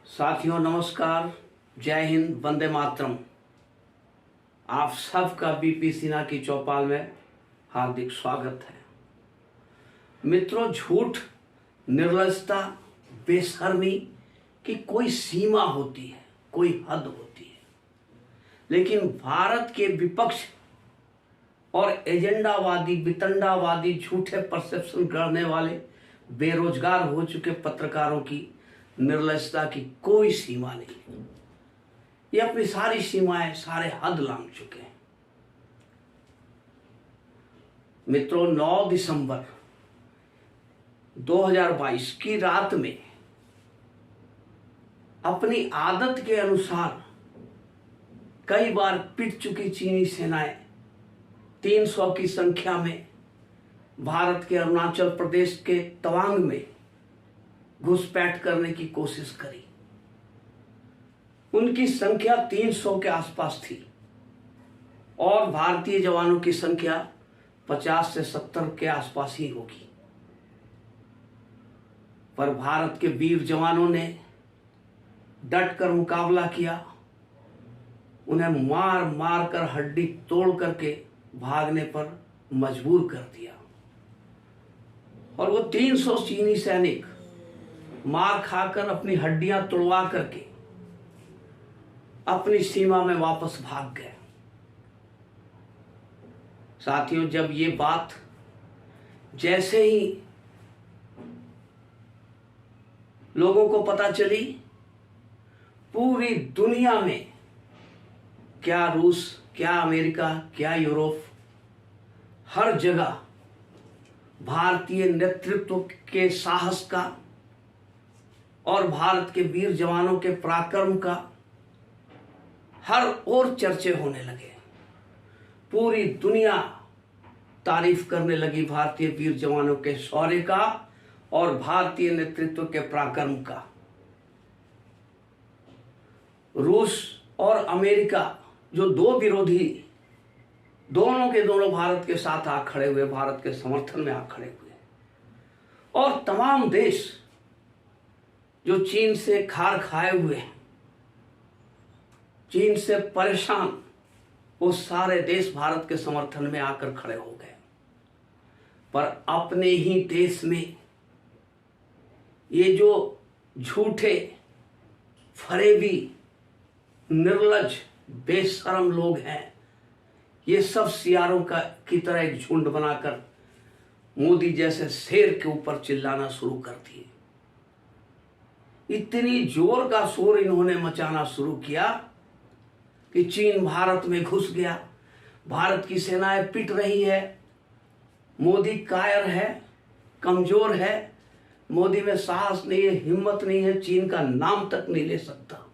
साथियों नमस्कार, जय हिंद, वंदे मातरम। आप सबका बीपी सिन्हा की चौपाल में हार्दिक स्वागत है। मित्रों, झूठ, निर्लजता, बेशर्मी की कोई सीमा होती है, कोई हद होती है, लेकिन भारत के विपक्ष और एजेंडावादी, वितंडावादी, झूठे परसेप्शन गढ़ने वाले बेरोजगार हो चुके पत्रकारों की निर्लजता की कोई सीमा नहीं। ये अपनी सारी सीमाएं, सारे हद लांघ चुके हैं। मित्रों, 9 दिसंबर 2022 की रात में अपनी आदत के अनुसार कई बार पिट चुकी चीनी सेनाएं 300 की संख्या में भारत के अरुणाचल प्रदेश के तवांग में घुसपैठ करने की कोशिश करी। उनकी संख्या 300 के आसपास थी और भारतीय जवानों की संख्या 50 से 70 के आसपास ही होगी। पर भारत के वीर जवानों ने डट कर मुकाबला किया। उन्हें मार मार कर हड्डी तोड़ करके भागने पर मजबूर कर दिया और वो 300 चीनी सैनिक मार खाकर अपनी हड्डियां तोड़वा करके अपनी सीमा में वापस भाग गए। साथियों, जब ये बात जैसे ही लोगों को पता चली, पूरी दुनिया में, क्या रूस, क्या अमेरिका, क्या यूरोप, हर जगह भारतीय नेतृत्व के साहस का और भारत के वीर जवानों के पराक्रम का हर ओर चर्चे होने लगे। पूरी दुनिया तारीफ करने लगी भारतीय वीर जवानों के शौर्य का और भारतीय नेतृत्व के पराक्रम का। रूस और अमेरिका, जो दो विरोधी, दोनों के दोनों भारत के साथ आ खड़े हुए, भारत के समर्थन में आ खड़े हुए, और तमाम देश जो चीन से खार खाए हुए हैं, चीन से परेशान, वो सारे देश भारत के समर्थन में आकर खड़े हो गए। पर अपने ही देश में ये जो झूठे, फरेबी, निर्लज, बेशरम लोग हैं, ये सब सियारों की तरह एक झुंड बनाकर मोदी जैसे शेर के ऊपर चिल्लाना शुरू कर दिए। इतनी जोर का शोर इन्होंने मचाना शुरू किया कि चीन भारत में घुस गया, भारत की सेनाएं पिट रही है, मोदी कायर है, कमजोर है, मोदी में साहस नहीं है, हिम्मत नहीं है, चीन का नाम तक नहीं ले सकता।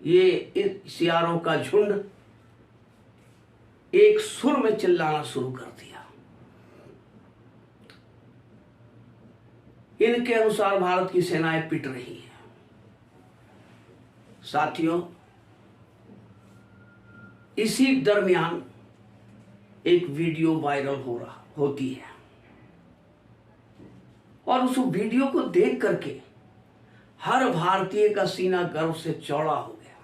ये इस सियारों का झुंड एक सुर में चिल्लाना शुरू कर दिया। इनके अनुसार भारत की सेनाएं पिट रही हैं। साथियों, इसी दरमियान एक वीडियो वायरल होती है और उस वीडियो को देख करके हर भारतीय का सीना गर्व से चौड़ा हो गया।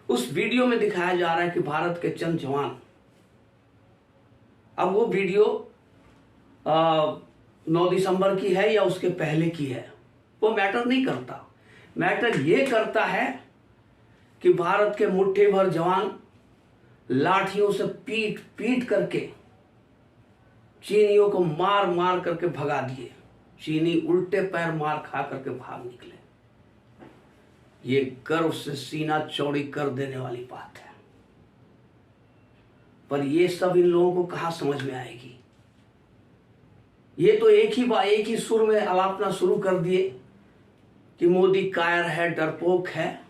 उस वीडियो में दिखाया जा रहा है कि भारत के चंद जवान, अब वो वीडियो 9 दिसंबर की है या उसके पहले की है, वो मैटर नहीं करता। मैटर ये करता है कि भारत के मुट्ठी भर जवान लाठियों से पीट पीट करके चीनियों को मार मार करके भगा दिए। चीनी उल्टे पैर मार खा करके भाग निकले। ये गर्व से सीना चौड़ी कर देने वाली बात है। पर ये सब इन लोगों को कहां समझ में आएगी। ये तो एक ही सुर में आलापना शुरू कर दिए कि मोदी कायर है, डरपोक है,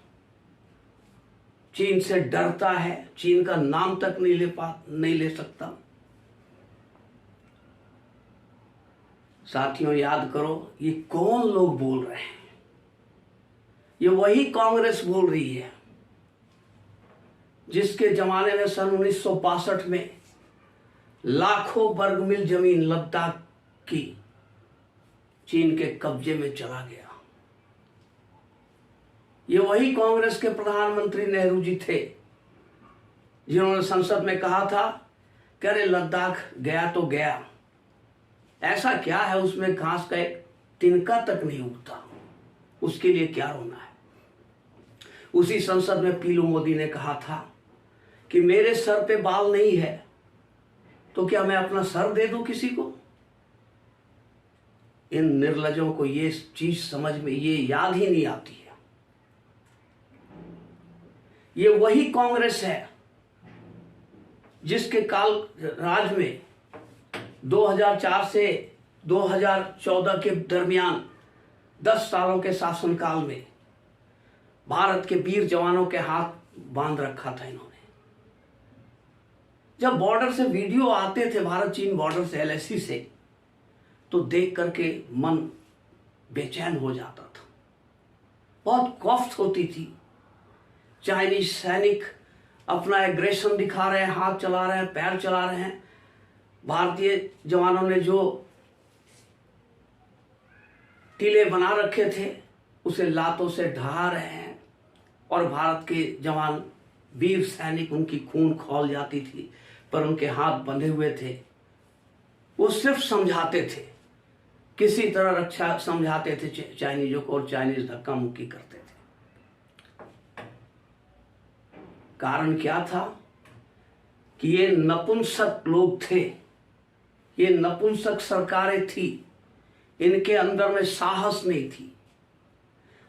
चीन से डरता है, चीन का नाम तक नहीं ले सकता। साथियों, याद करो, ये कौन लोग बोल रहे हैं? ये वही कांग्रेस बोल रही है जिसके जमाने में सन 1962 में लाखों वर्ग मील जमीन लद्दाख की चीन के कब्जे में चला गया। ये वही कांग्रेस के प्रधानमंत्री नेहरू जी थे जिन्होंने संसद में कहा था कि अरे लद्दाख गया तो गया, ऐसा क्या है उसमें घास का एक तिनका तक नहीं उगता, उसके लिए क्या रोना है। उसी संसद में पीलू मोदी ने कहा था कि मेरे सर पे बाल नहीं है तो क्या मैं अपना सर दे दूं किसी को। इन निर्लजों को ये चीज समझ में, ये याद ही नहीं आती है। ये वही कांग्रेस है जिसके काल राज में 2004 से 2014 के दरमियान 10 सालों के शासनकाल में भारत के वीर जवानों के हाथ बांध रखा था इन्होंने। जब बॉर्डर से वीडियो आते थे, भारत चीन बॉर्डर से, LAC से, तो देख करके मन बेचैन हो जाता था। बहुत कॉफ्ट होती थी। चाइनीज सैनिक अपना एग्रेशन दिखा रहे हैं, हाथ चला रहे हैं, पैर चला रहे हैं। भारतीय जवानों ने जो टीले बना रखे थे उसे लातों से ढहा रहे हैं और भारत के जवान, वीर सैनिक, उनकी खून खौल जाती थी पर उनके हाथ बंधे हुए थे। वो सिर्फ समझाते थे, किसी तरह रक्षा समझाते थे चाइनीजों को, और चाइनीज धक्का मुक्की करते थे। कारण क्या था कि ये नपुंसक लोग थे, ये नपुंसक सरकारें थी, इनके अंदर में साहस नहीं थी।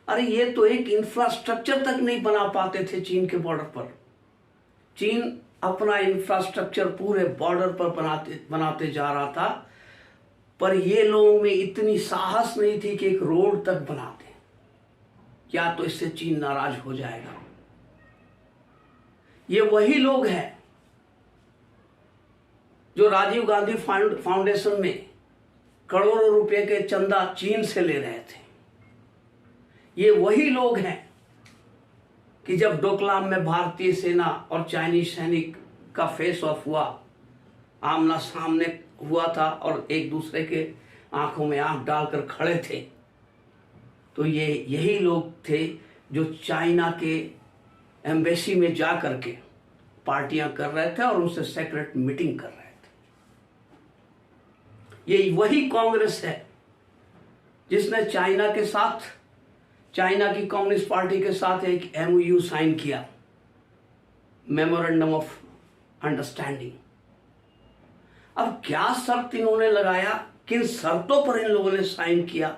अरे ये तो एक इंफ्रास्ट्रक्चर तक नहीं बना पाते थे चीन के बॉर्डर पर। चीन अपना इंफ्रास्ट्रक्चर पूरे बॉर्डर पर बनाते जा रहा था, पर ये लोगों में इतनी साहस नहीं थी कि एक रोड तक बना दें, या तो इससे चीन नाराज हो जाएगा। ये वही लोग हैं जो राजीव गांधी फाउंडेशन में करोड़ों रुपए के चंदा चीन से ले रहे थे। ये वही लोग हैं कि जब डोकलाम में भारतीय सेना और चाइनीज सैनिक का फेस ऑफ हुआ, आमना सामने हुआ था और एक दूसरे के आंखों में आंख डालकर खड़े थे, तो ये यही लोग थे जो चाइना के एम्बेसी में जा करके पार्टियां कर रहे थे और उनसे सेक्रेट मीटिंग कर रहे थे। ये वही कांग्रेस है जिसने चाइना के साथ, चाइना की कम्युनिस्ट पार्टी के साथ एक MOU साइन किया, मेमोरेंडम ऑफ अंडरस्टैंडिंग। अब क्या शर्त इन्होंने लगाया, किन शर्तों पर इन लोगों ने साइन किया,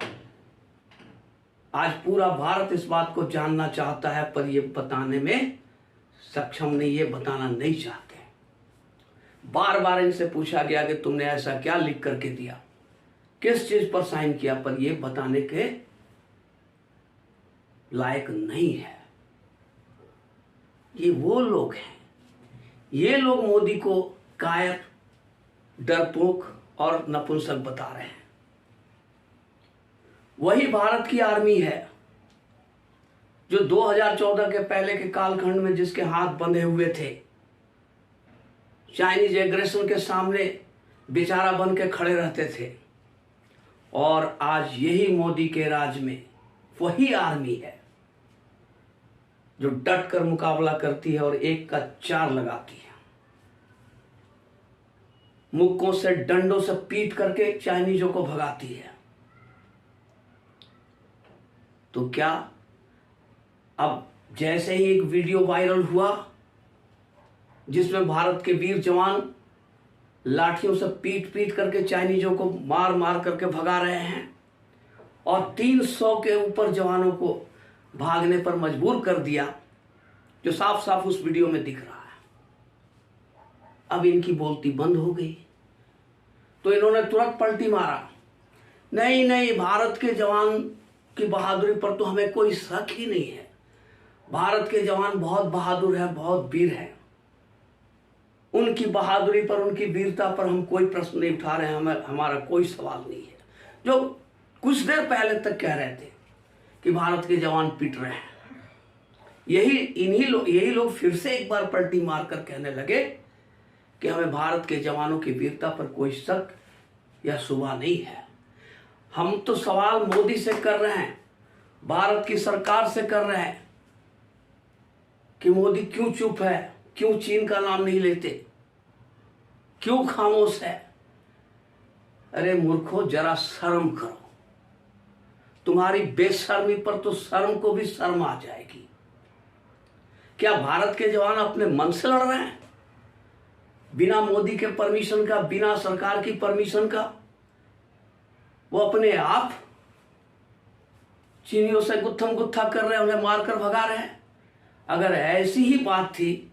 आज पूरा भारत इस बात को जानना चाहता है, पर ये बताने में सक्षम नहीं, ये बताना नहीं चाहते। बार बार इनसे पूछा गया कि तुमने ऐसा क्या लिख करके दिया, किस चीज पर साइन किया, पर ये बताने के लायक नहीं है। ये वो लोग हैं, ये लोग मोदी को कायर, डरपोक और नपुंसक बता रहे हैं। वही भारत की आर्मी है जो 2014 के पहले के कालखंड में जिसके हाथ बंधे हुए थे, चाइनीज एग्रेशन के सामने बेचारा बन के खड़े रहते थे, और आज यही मोदी के राज में वही आर्मी है जो डट कर मुकाबला करती है और एक का 4 लगाती है। मुक्कों से, डंडों से पीट करके चाइनीजों को भगाती है। तो क्या अब जैसे ही एक वीडियो वायरल हुआ जिसमें भारत के वीर जवान लाठियों से पीट पीट करके चाइनीजों को मार मार करके भगा रहे हैं और 300 के ऊपर जवानों को भागने पर मजबूर कर दिया, जो साफ साफ उस वीडियो में दिख रहा है, अब इनकी बोलती बंद हो गई। तो इन्होंने तुरंत पलटी मारा, नहीं नहीं, भारत के जवान की बहादुरी पर तो हमें कोई शक ही नहीं है, भारत के जवान बहुत बहादुर हैं, बहुत वीर हैं, उनकी बहादुरी पर, उनकी वीरता पर हम कोई प्रश्न नहीं उठा रहे हैं, हमारा कोई सवाल नहीं है। जो कुछ देर पहले तक कह रहे थे कि भारत के जवान पिट रहे हैं, यही लोग फिर से एक बार पलटी मारकर कहने लगे कि हमें भारत के जवानों की वीरता पर कोई शक या शुबा नहीं है। हम तो सवाल मोदी से कर रहे हैं, भारत की सरकार से कर रहे हैं कि मोदी क्यों चुप है, क्यों चीन का नाम नहीं लेते, क्यों खामोश है। अरे मूर्खों, जरा शर्म करो। तुम्हारी बेशर्मी पर तो शर्म को भी शर्म आ जाएगी। क्या भारत के जवान अपने मन से लड़ रहे हैं, बिना मोदी के परमिशन का, बिना सरकार की परमिशन का? वो अपने आप चीनियों से गुत्थम गुत्था कर रहे हैं, उन्हें मारकर भगा रहे हैं। अगर ऐसी ही बात थी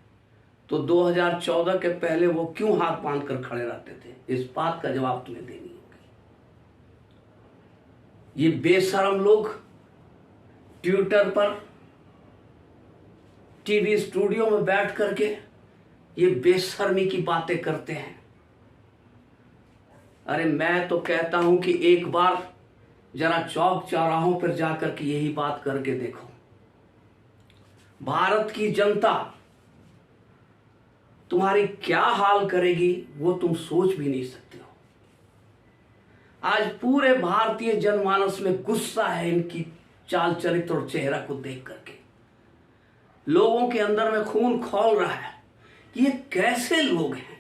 तो 2014 के पहले वो क्यों हाथ बांध कर खड़े रहते थे? इस बात का जवाब तुम्हें देनी होगी। ये बेशरम लोग ट्विटर पर, टीवी स्टूडियो में बैठ करके ये बेशर्मी की बातें करते हैं। अरे मैं तो कहता हूं कि एक बार जरा चौक चौराहों पर जाकर के यही बात करके देखो। भारत की जनता तुम्हारी क्या हाल करेगी वो तुम सोच भी नहीं सकते हो। आज पूरे भारतीय जनमानस में गुस्सा है इनकी चाल चरित्र और चेहरा को देख करके। लोगों के अंदर में खून खौल रहा है। ये कैसे लोग हैं,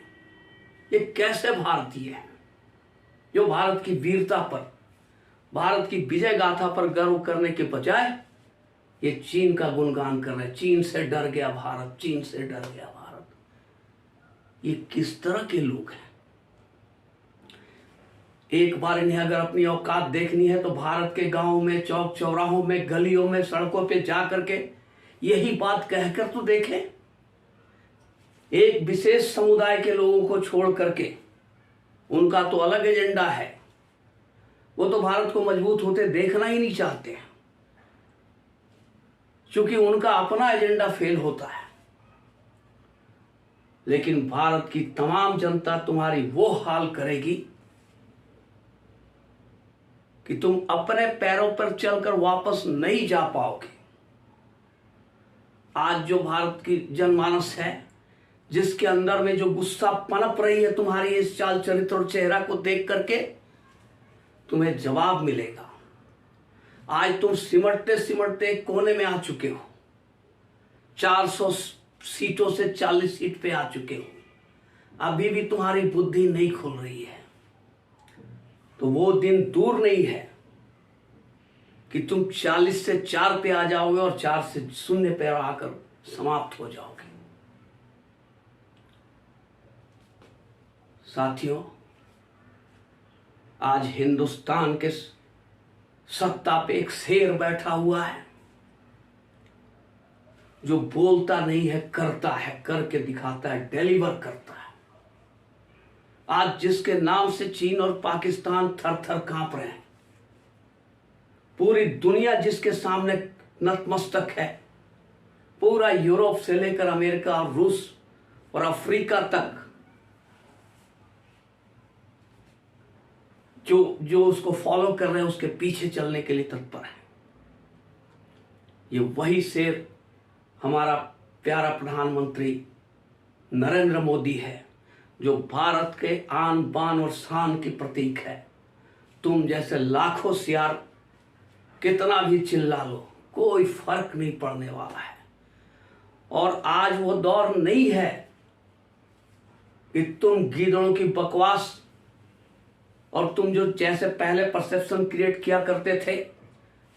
ये कैसे भारतीय हैं जो भारत की वीरता पर, भारत की विजय गाथा पर गर्व करने के बजाय ये चीन का गुणगान कर रहे हैं। चीन से डर गया भारत, चीन से डर गया भारत। ये किस तरह के लोग हैं? एक बार इन्हें अगर अपनी औकात देखनी है तो भारत के गांवों में, चौक चौराहों में, गलियों में, सड़कों पे जा करके यही बात कहकर तो देखें। एक विशेष समुदाय के लोगों को छोड़ करके, उनका तो अलग एजेंडा है, वो तो भारत को मजबूत होते देखना ही नहीं चाहते हैं, क्योंकि उनका अपना एजेंडा फेल होता है। लेकिन भारत की तमाम जनता तुम्हारी वो हाल करेगी कि तुम अपने पैरों पर चलकर वापस नहीं जा पाओगे। आज जो भारत की जनमानस है, जिसके अंदर में जो गुस्सा पनप रही है तुम्हारी इस चाल चरित्र और चेहरा को देख करके, तुम्हें जवाब मिलेगा। आज तुम सिमटते सिमटते कोने में आ चुके हो। 400 सीटों से 40 सीट पे आ चुके हो। अभी भी तुम्हारी बुद्धि नहीं खुल रही है। तो वो दिन दूर नहीं है कि तुम 40 से 4 पे आ जाओगे और 4 से 0 पे आकर समाप्त हो जाओगे। साथियों, आज हिंदुस्तान के सत्ता पे एक शेर बैठा हुआ है जो बोलता नहीं है, करता है, करके दिखाता है, डिलीवर करता है। आज जिसके नाम से चीन और पाकिस्तान थर थर कांप रहे हैं, पूरी दुनिया जिसके सामने नतमस्तक है, पूरा यूरोप से लेकर अमेरिका और रूस और अफ्रीका तक जो उसको फॉलो कर रहे हैं, उसके पीछे चलने के लिए तत्पर है। ये वही शेर हमारा प्यारा प्रधानमंत्री नरेंद्र मोदी है, जो भारत के आन बान और शान की प्रतीक है। तुम जैसे लाखों सियार कितना भी चिल्ला लो, कोई फर्क नहीं पड़ने वाला है। और आज वो दौर नहीं है कि तुम गीदड़ों की बकवास और तुम जो जैसे पहले परसेप्शन क्रिएट किया करते थे,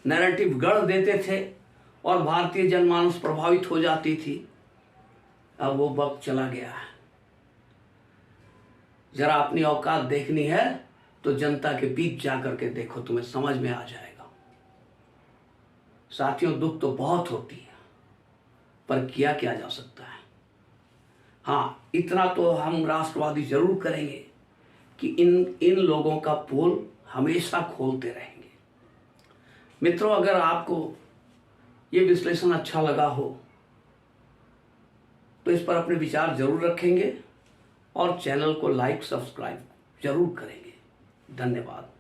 नैरेटिव गढ़ देते थे और भारतीय जनमानस प्रभावित हो जाती थी। अब वो वक्त चला गया है। जरा अपनी औकात देखनी है तो जनता के बीच जाकर के देखो, तुम्हें समझ में आ जाएगा। साथियों, दुख तो बहुत होती है, पर किया क्या जा सकता है। हाँ, इतना तो हम राष्ट्रवादी जरूर करेंगे कि इन लोगों का पोल हमेशा खोलते रहेंगे। मित्रों, अगर आपको ये विश्लेषण अच्छा लगा हो तो इस पर अपने विचार जरूर रखेंगे और चैनल को लाइक, सब्सक्राइब जरूर करेंगे। धन्यवाद।